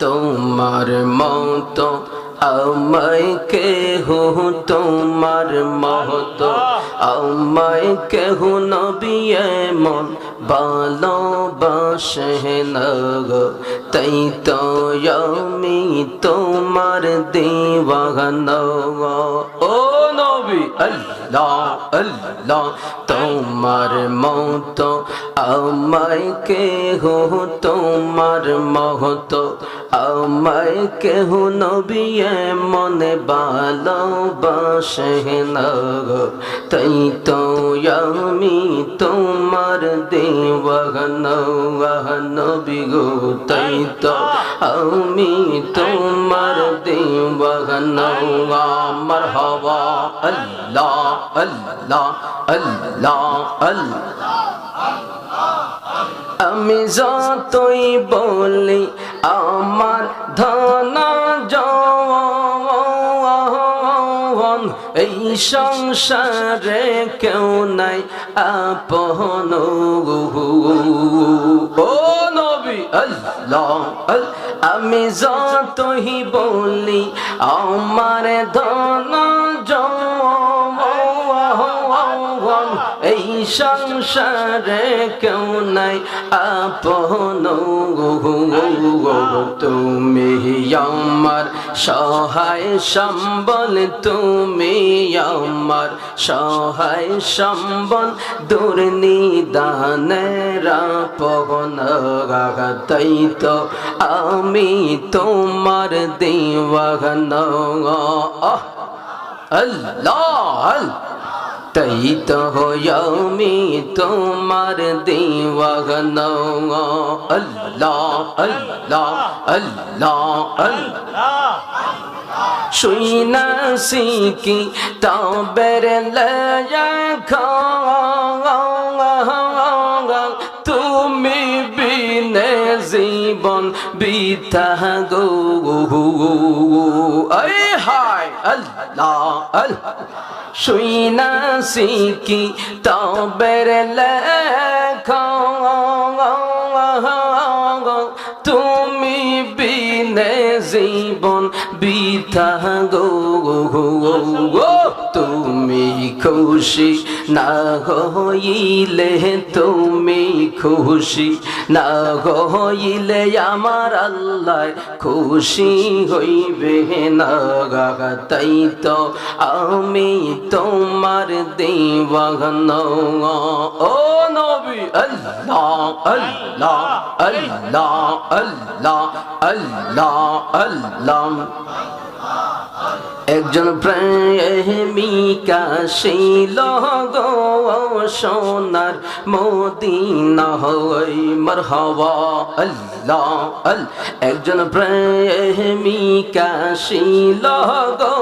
তোমার মতো আমায় কেহ, তোমার মতো আমায় কেহ নবী এমন ভালোবাসে না গো, তাই তো আমি তোমার দিওয়ানা। ও নবী আল্লাহ আল্লাহ, তোমার মতো আমায় কেহ, তোমার মতো আমায় কেহ নবী মনে ভালোবাসে না গো, তাই তো আমি তোমার দিওয়ানা নবী গো, তাই তো আমি তোমার দিওয়ানা। মারহাবা আল্লাহ আল্লাহ আল্লাহ আল্লাহ। আমি যতই বলি আমার ধন যৌবন, এই সংসারে কেউ নাই আপন। ও নবী আল্লাহ, আমি যতই বলি আমার ধন যৌবন, এই সংসারে কেউ নাই আপন। তুমি আমার সহায় সম্বল, তুমি আমার সহায় সম্বল, দুর্নিদানের আপন। তাই তো আমি তোমার দিওয়ানা। আল্লাহ, তাই তো আমি তোমার দিওয়ানা। আল্লাহ আল্লাহ আল্লাহ আল্লাহ। শুইনা শিকি তবের লেখা, তুমি বিনে জীবন বৃথা গো। আয় হায় আল্লাহ আল্লাহ, শুইনা শিকি তবের লেখা, তুমি বিনে জীবন বৃথা গো। তুমি খুশি না হইলে, তুমি খুশি না হইলে আমার আল্লাহ খুশি হইবে না। তাই তো আমি তোমার দিওয়ানা। ও নবী আল্লাহ আল্লাহ আল্লাহ আল্লাহ আল্লাহ আল্লাহ। একজন প্রেমিকা ছিল গো সোনার মদিনা হই। মারহাবা আল্লাহ আল্লাহ। একজন প্রেমিকা ছিল গো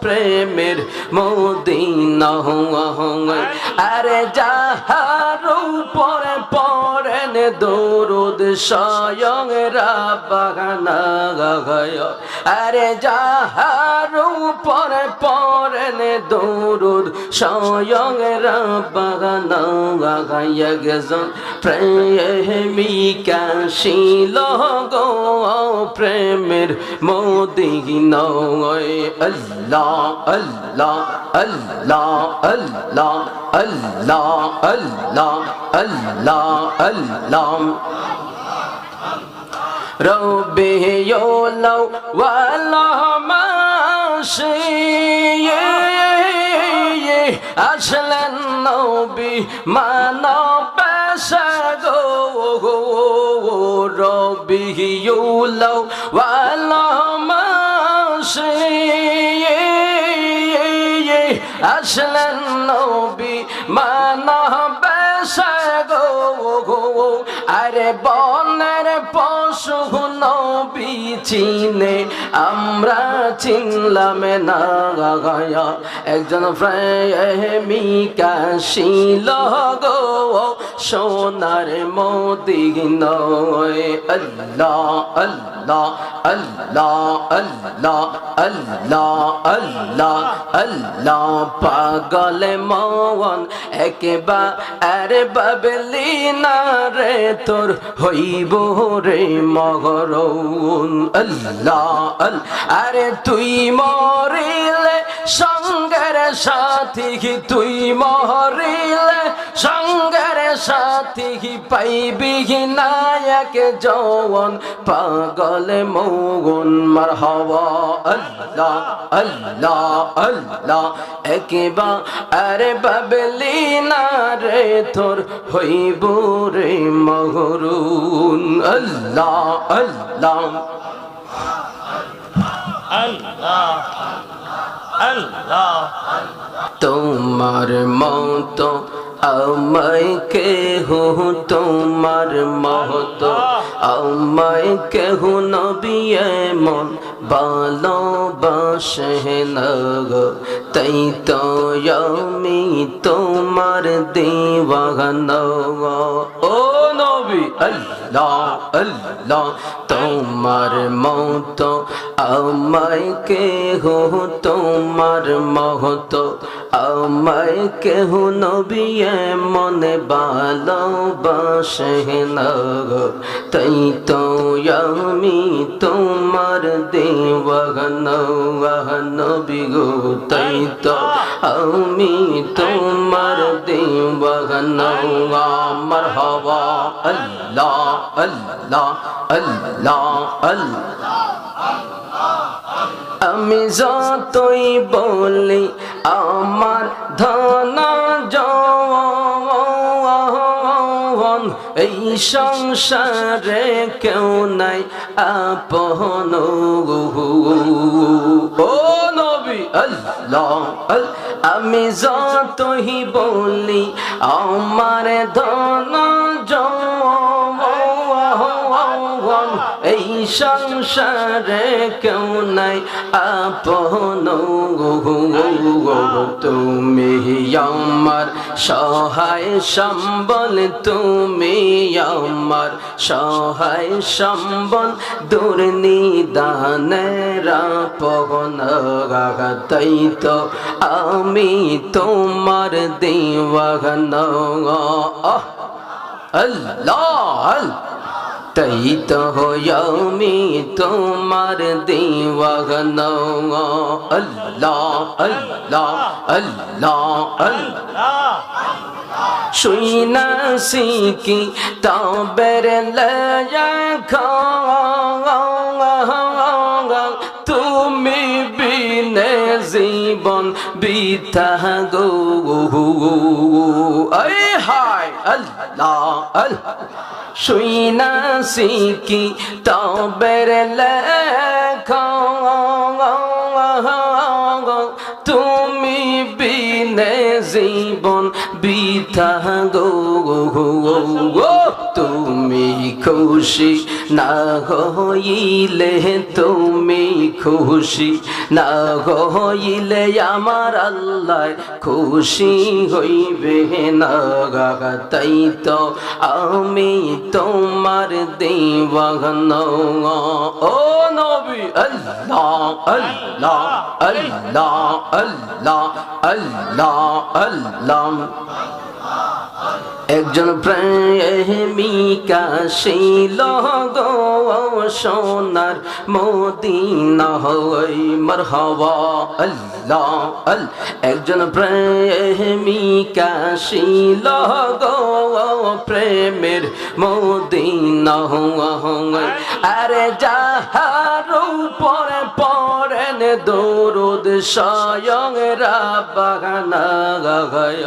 প্রেমের মদিনা হই। আরে যাহার উপরে পড়েন দরুদ স্বয়ং রাব্বানা গায়। আরে যাহার উপরে পড়েন দরুদ স্বয়ং রাব্বানা গায়। একজন প্রেমিকা ছিল গো প্রেমের মদিনা। আল্লাহ আল্লাহ আল্লাহ আল্লাহ আল্লাহ আল্লাহ আল্লাহ আল্লাহ। রবিউল আউয়াল মাসে আসলেন নবী মানবে গো। রবিউল আউয়াল মাসে আসলেন নবী মানবে গো। আরে বনের পশু নবী চিনে আমরা চিনলাম না গায়া। একজন প্রেমিকা ছিল গো সোনার মদিনা। আল্লাহ আল্লাহ আল্লাহ আল্লাহ আল্লাহ আল্লাহ আল্লাহ। পাগল মন একেবারে বাবলি না রে তোর হইব রে মগর। মগুন আল্লাহ আল্লাহ আরে তুই মরিলে সঙ্গের সাথী তুই মরিলে সঙ্গের সাথী পাইবি নায়ক জওয়ান পাগল মগুন মারহাবা আল্লাহ আল্লাহ আল্লাহ একবার আরে বাবলি না রে তোর হইব রে মগরুন আল্লাহ আল্লাহ আল্লাহ আল্লাহ তোমার মত আমায় কেহ তোমার মত আমায় কেহ নবী এমন ভালোবাসে না গো তাই তো আমি তোমার দিওয়ানা ও নবী আল্লাহ আল্লাহ তোমার মত আমায় কেহ তোমার মত আমায় কেহ নবী মনে ভালোবাসে না গো তাই তো আমি তোমার দিওয়ানা নবী গো তাই তো আমি তোমার দিওয়ানা মারহাবা আল্লাহ আল্লাহ আল্লাহ আল্লাহ আমি যতই বলি আমার ধন জওয়ান এই সংসারে কেউ নাই আপন ও নবী আল্লাহ আমি যতই বলি আমার ধন জওয়ান এই সংসারে কেউ নাই আপন তুমি আমার সহায় সম্বল তুমি আমার সহায় সম্বল দুর্নিদানের আপন তাই তো আমি তোমার দিওয়ানা আল্লাহ তাই তো আমি তোমার দিওয়ানা আল্লাহ আল্লাহ আল্লাহ আল্লাহ শুইনা সিকি তবের লয়া তুমি বিনে জীবন বিতা গো আয় হায় আল্লাহ আল্লাহ শুইনা সিকি তবের লেখা তুমি বিনে জীবন বিতা গো তুমি খুশি না হইলে তুমি খুশি না হইলে আমার আল্লাহ খুশি হইবে না তাই তো আমি তোমার দিওয়ানা ও নবী আল্লাহ আল্লাহ আল্লাহ আল্লাহ আল্লাহ আল্লাহ একজন প্রেমিকা ছিল গো সোনার মদিনা হই মারহাবা আল্লাহ একজন প্রেমিকা ছিল গো প্রেমের মদিনা হই আরে যাহার উপরে পড়েন দরুদ স্বয়ং রাব্বানা গায়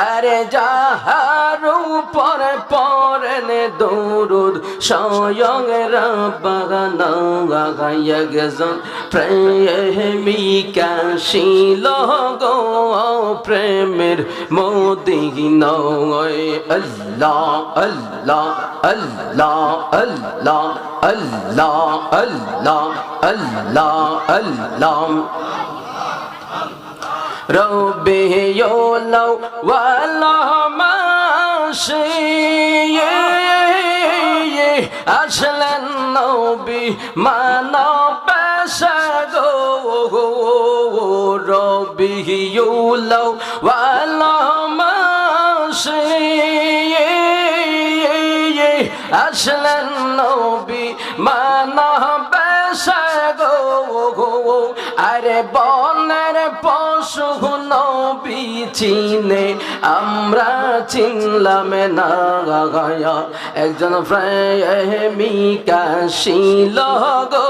আরে যাহার উপরে পড়েন দরুদ স্বয়ং রাব্বানা গায় একজন প্রেমিকা ছিল গো প্রেমের মদিনা আল্লাহ আল্লাহ আল্লাহ আল্লাহ আল্লাহ আল্লাহ আল্লাহ আল্লাহ রবিউল আউয়াল মাসে আসলেন নবী মানবে সে গো রবিউল আউয়াল মাসে আসলেন নবী মানবে পেশা গো আরে বনের পশু নবী চিনে আমরা চিনলাম না গায়া একজন প্রেমিকা ছিল গো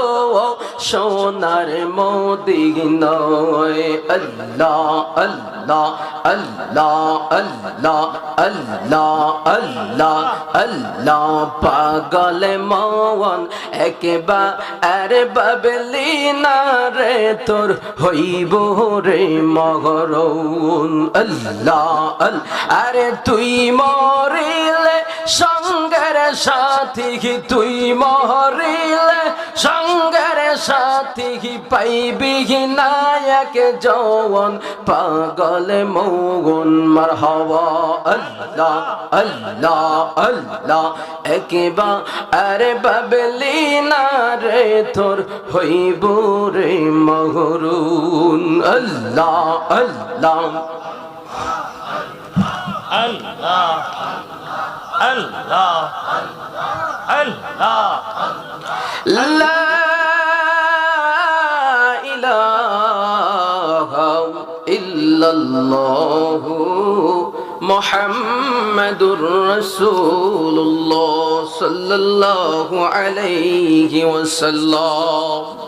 সোনার মদিনায় আল্লাহ আল্লাহ আল্লাহ আল্লাহ আল্লাহ আল্লাহ আল্লাহ পাগল মন একেবারে বাবলি না রে তোর হইব রে মগরৌন আল্লাহ আরে তুই মরিলে সঙ্গের সাথী তুই মরিলে সঙ্গের সাথী পাইবি নায়ক জওয়ান পাগল মৌন মারহাবা আল্লাহ আল্লাহ আল্লাহ একেবারে বাবলি না রে তোর হইব রে মগরুন আল্লাহ আল্লাহ আল্লাহ আল্লাহ আল্লাহ লা ইলাহা ইল্লাল্লাহু মুহাম্মাদুর রাসূলুল্লাহ সাল্লাল্লাহু আলাইহি ওয়াসাল্লাম